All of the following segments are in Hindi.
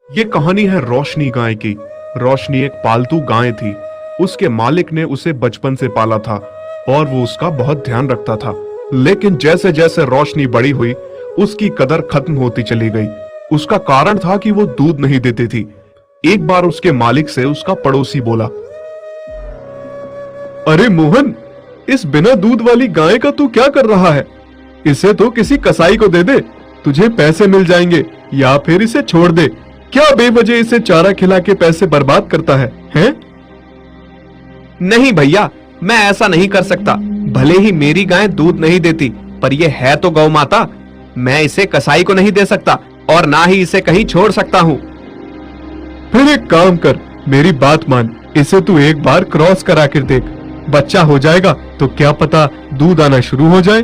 ये कहानी है रोशनी गाय की। रोशनी एक पालतू गाय थी। उसके मालिक ने उसे बचपन से पाला था और वो उसका बहुत ध्यान रखता था। लेकिन जैसे जैसे रोशनी बड़ी हुई, उसकी कदर खत्म होती चली गई। उसका कारण था कि वो दूध नहीं देती थी। एक बार उसके मालिक से उसका पड़ोसी बोला, अरे मोहन, इस बिना दूध वाली गाय का तू क्या कर रहा है? इसे तो किसी कसाई को दे दे, तुझे पैसे मिल जाएंगे, या फिर इसे छोड़ दे। क्या बेवजह इसे चारा खिला के पैसे बर्बाद करता है, हैं? नहीं भैया, मैं ऐसा नहीं कर सकता। भले ही मेरी गाय दूध नहीं देती, पर यह है तो गौ माता। मैं इसे कसाई को नहीं दे सकता और ना ही इसे कहीं छोड़ सकता हूँ। फिर एक काम कर, मेरी बात मान, इसे तू एक बार क्रॉस करा कर देख। बच्चा हो जाएगा तो क्या पता दूध आना शुरू हो जाए।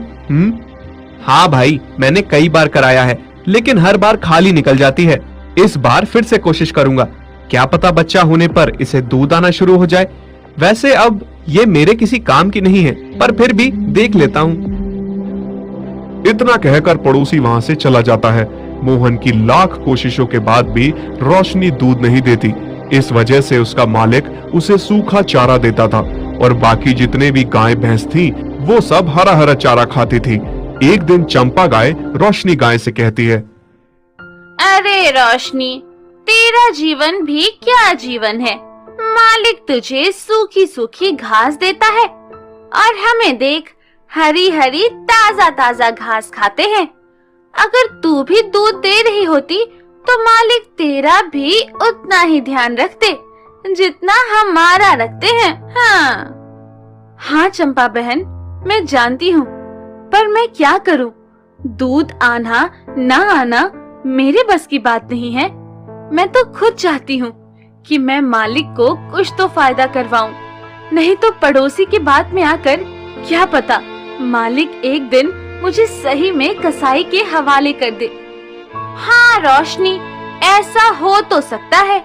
हाँ भाई, मैंने कई बार कराया है, लेकिन हर बार खाली निकल जाती है। इस बार फिर से कोशिश करूंगा, क्या पता बच्चा होने पर इसे दूध आना शुरू हो जाए। वैसे अब ये मेरे किसी काम की नहीं है, पर फिर भी देख लेता हूँ। इतना कहकर पड़ोसी वहां से चला जाता है। मोहन की लाख कोशिशों के बाद भी रोशनी दूध नहीं देती। इस वजह से उसका मालिक उसे सूखा चारा देता था और बाकी जितने भी गाय भैंस थी वो सब हरा हरा चारा खाती थी। एक दिन चंपा गाय रोशनी गाय से कहती है, अरे रोशनी, तेरा जीवन भी क्या जीवन है। मालिक तुझे सूखी सूखी घास देता है और हमें देख, हरी हरी ताजा ताजा घास खाते हैं। अगर तू भी दूध दे रही होती तो मालिक तेरा भी उतना ही ध्यान रखते जितना हमारा रखते हैं। हाँ चंपा बहन, मैं जानती हूँ, पर मैं क्या करूँ? दूध आना ना आना मेरे बस की बात नहीं है। मैं तो खुद चाहती हूँ कि मैं मालिक को कुछ तो फायदा करवाऊं, नहीं तो पड़ोसी की बात में आकर क्या पता मालिक एक दिन मुझे सही में कसाई के हवाले कर दे। हाँ रोशनी, ऐसा हो तो सकता है,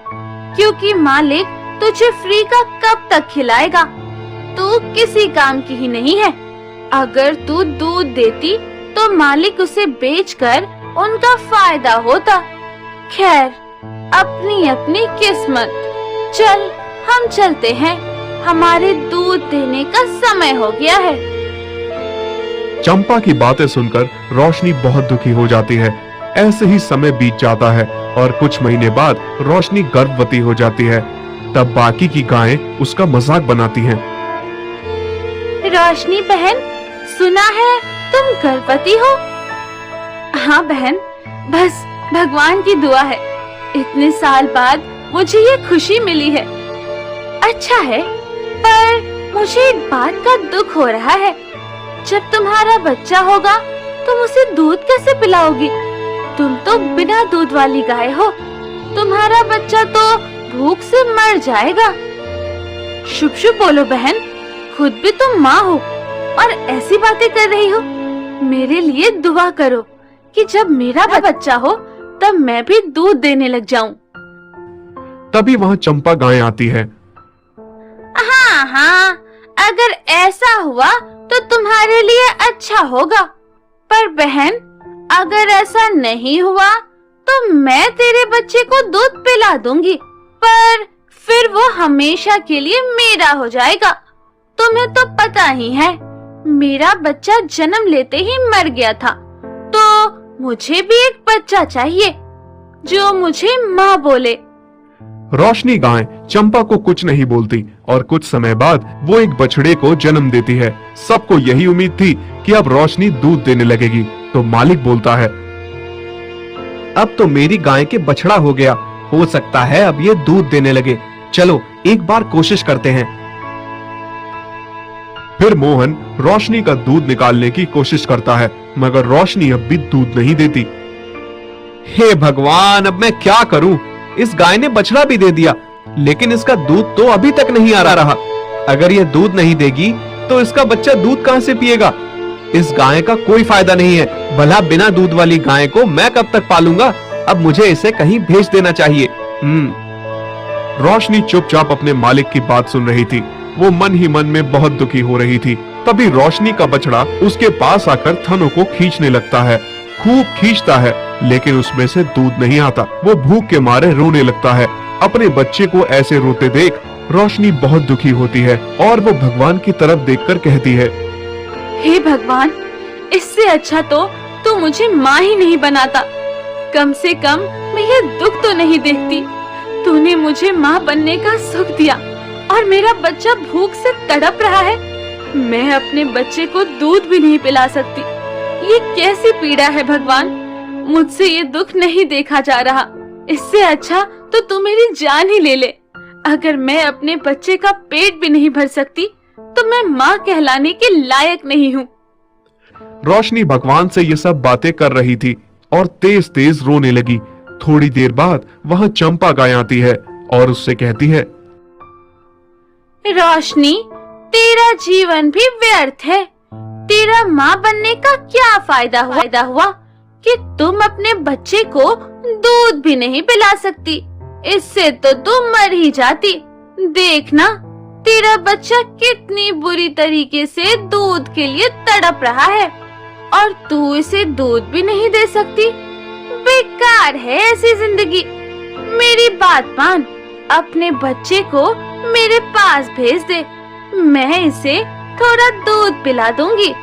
क्योंकि मालिक तुझे फ्री का कब तक खिलाएगा? तू किसी काम की ही नहीं है। अगर तू दूध देती तो मालिक उसे बेचकर उनका फायदा होता। खैर, अपनी अपनी किस्मत। चल हम चलते हैं, हमारे दूध देने का समय हो गया है। चंपा की बातें सुनकर रोशनी बहुत दुखी हो जाती है। ऐसे ही समय बीत जाता है और कुछ महीने बाद रोशनी गर्भवती हो जाती है। तब बाकी की गायें उसका मजाक बनाती हैं। रोशनी बहन, सुना है तुम गर्भवती हो? हाँ बहन, बस भगवान की दुआ है, इतने साल बाद मुझे ये खुशी मिली है। अच्छा है, पर मुझे एक बात का दुख हो रहा है। जब तुम्हारा बच्चा होगा तुम उसे दूध कैसे पिलाओगी? तुम तो बिना दूध वाली गाय हो, तुम्हारा बच्चा तो भूख से मर जाएगा। शुभ शुभ बोलो बहन, खुद भी तुम माँ हो और ऐसी बातें कर रही हो। मेरे लिए दुआ करो कि जब मेरा बच्चा हो तब मैं भी दूध देने लग जाऊं। तभी वहां चंपा गाय आती है। हाँ, अगर ऐसा हुआ तो तुम्हारे लिए अच्छा होगा, पर बहन अगर ऐसा नहीं हुआ तो मैं तेरे बच्चे को दूध पिला दूंगी, पर फिर वो हमेशा के लिए मेरा हो जाएगा। तुम्हें तो पता ही है, मेरा बच्चा जन्म लेते ही मर गया था, तो मुझे भी एक बच्चा चाहिए जो मुझे माँ बोले। रोशनी गाय चंपा को कुछ नहीं बोलती और कुछ समय बाद वो एक बछड़े को जन्म देती है। सबको यही उम्मीद थी कि अब रोशनी दूध देने लगेगी, तो मालिक बोलता है, अब तो मेरी गाय के बछड़ा हो गया, हो सकता है अब ये दूध देने लगे। चलो एक बार कोशिश करते हैं। फिर मोहन रोशनी का दूध निकालने की कोशिश करता है, मगर रोशनी अब भी दूध नहीं देती। हे भगवान, अब मैं क्या करूं? इस गाय ने बछड़ा भी दे दिया, लेकिन इसका दूध तो अभी तक नहीं आ रहा। अगर ये दूध नहीं देगी तो इसका बच्चा दूध कहां से पिएगा? इस गाय का कोई फायदा नहीं है। भला बिना दूध वाली गाय को मैं कब तक पालूंगा? अब मुझे इसे कहीं भेज देना चाहिए। रोशनी चुपचाप अपने मालिक की बात सुन रही थी। वो मन ही मन में बहुत दुखी हो रही थी। तभी रोशनी का बछड़ा उसके पास आकर थनों को खींचने लगता है। खूब खींचता है लेकिन उसमें से दूध नहीं आता। वो भूख के मारे रोने लगता है। अपने बच्चे को ऐसे रोते देख रोशनी बहुत दुखी होती है और वो भगवान की तरफ देखकर कहती है, हे भगवान, इससे अच्छा तो तू मुझे माँ ही नहीं बनाता। कम से कम मैं ये दुख तो नहीं देखती। तूने मुझे माँ बनने का सुख दिया और मेरा बच्चा भूख से तड़प रहा है। मैं अपने बच्चे को दूध भी नहीं पिला सकती। ये कैसी पीड़ा है भगवान, मुझसे ये दुख नहीं देखा जा रहा। इससे अच्छा तो तू मेरी जान ही ले ले। अगर मैं अपने बच्चे का पेट भी नहीं भर सकती तो मैं माँ कहलाने के लायक नहीं हूँ। रोशनी भगवान से ये सब बातें कर रही थी और तेज तेज रोने लगी। थोड़ी देर बाद वहाँ चंपा गाय आती है और उससे कहती है, रोशनी, तेरा जीवन भी व्यर्थ है। तेरा माँ बनने का क्या फायदा हुआ कि तुम अपने बच्चे को दूध भी नहीं पिला सकती। इससे तो तुम मर ही जाती। देखना, तेरा बच्चा कितनी बुरी तरीके से दूध के लिए तड़प रहा है और तू इसे दूध भी नहीं दे सकती। बेकार है ऐसी जिंदगी। मेरी बात मान, अपने बच्चे को मेरे पास भेज दे। मैं इसे थोड़ा दूध पिला दूंगी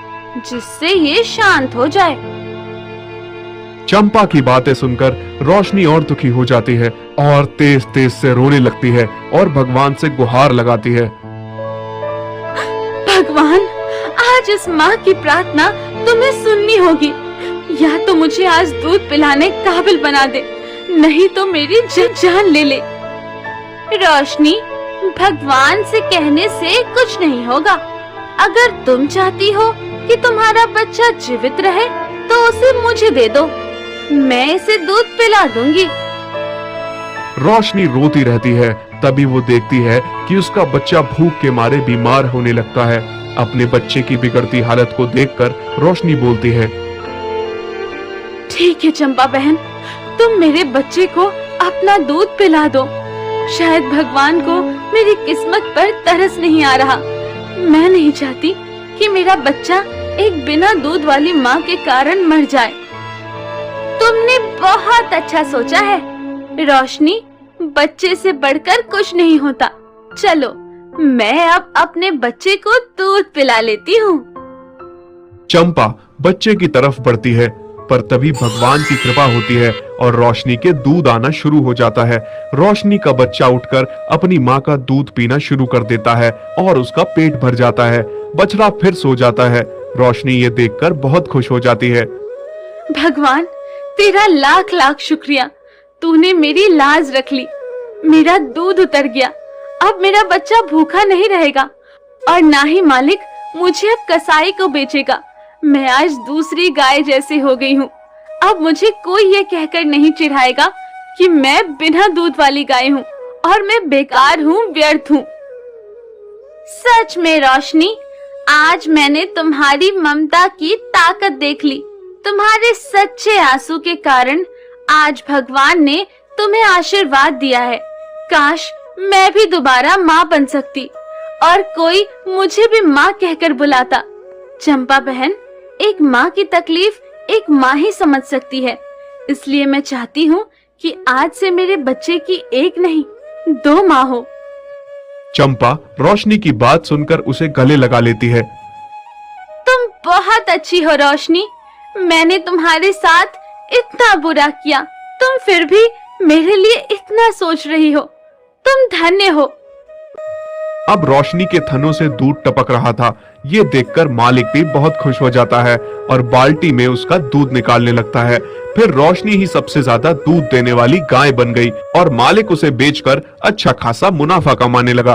जिससे ये शांत हो जाए। चंपा की बातें सुनकर रोशनी और दुखी हो जाती है और तेज तेज से रोने लगती है और भगवान से गुहार लगाती है। भगवान, आज इस माँ की प्रार्थना तुम्हें सुननी होगी। या तो मुझे आज दूध पिलाने काबिल बना दे, नहीं तो मेरी जान ले ले। रोशनी, भगवान से कहने से कुछ नहीं होगा। अगर तुम चाहती हो कि तुम्हारा बच्चा जीवित रहे तो उसे मुझे दे दो। मैं इसे दूध पिला दूंगी। रोशनी रोती रहती है। तभी वो देखती है कि उसका बच्चा भूख के मारे बीमार होने लगता है। अपने बच्चे की बिगड़ती हालत को देखकर रोशनी बोलती है, ठीक है चंपा बहन, तुम मेरे बच्चे को अपना दूध पिला दो। शायद भगवान को मेरी किस्मत पर तरस नहीं आ रहा। मैं नहीं चाहती कि मेरा बच्चा एक बिना दूध वाली माँ के कारण मर जाए। तुमने बहुत अच्छा सोचा है रोशनी। बच्चे से बढ़कर कुछ नहीं होता। चलो, मैं अब अपने बच्चे को दूध पिला लेती हूँ। चंपा बच्चे की तरफ बढ़ती है, पर तभी भगवान की कृपा होती है और रोशनी के दूध आना शुरू हो जाता है। रोशनी का बच्चा उठकर अपनी माँ का दूध पीना शुरू कर देता है और उसका पेट भर जाता है। बछड़ा फिर सो जाता है। रोशनी ये देखकर बहुत खुश हो जाती है। भगवान, तेरा लाख लाख शुक्रिया। तूने मेरी लाज रख ली। मेरा दूध उतर गया। अब मेरा बच्चा भूखा नहीं रहेगा और ना ही मालिक मुझे अब कसाई को बेचेगा। मैं आज दूसरी गाय जैसी हो गई हूँ। अब मुझे कोई ये कहकर नहीं चिढ़ाएगा कि मैं बिना दूध वाली गाय हूँ और मैं बेकार हूँ, व्यर्थ हूँ। सच में रोशनी, आज मैंने तुम्हारी ममता की ताकत देख ली। तुम्हारे सच्चे आंसू के कारण आज भगवान ने तुम्हें आशीर्वाद दिया है। काश मैं भी दोबारा माँ बन सकती और कोई मुझे भी माँ कहकर बुलाता। चंपा बहन, एक माँ की तकलीफ एक माँ ही समझ सकती है। इसलिए मैं चाहती हूँ कि आज से मेरे बच्चे की एक नहीं 2 माँ हो। चंपा रोशनी की बात सुनकर उसे गले लगा लेती है। तुम बहुत अच्छी हो रोशनी। मैंने तुम्हारे साथ इतना बुरा किया, तुम फिर भी मेरे लिए इतना सोच रही हो। तुम धन्य हो। अब रोशनी के थनों से दूध टपक रहा था। ये देखकर मालिक भी बहुत खुश हो जाता है और बाल्टी में उसका दूध निकालने लगता है। फिर रोशनी ही सबसे ज्यादा दूध देने वाली गाय बन गई और मालिक उसे बेचकर अच्छा खासा मुनाफा कमाने लगा।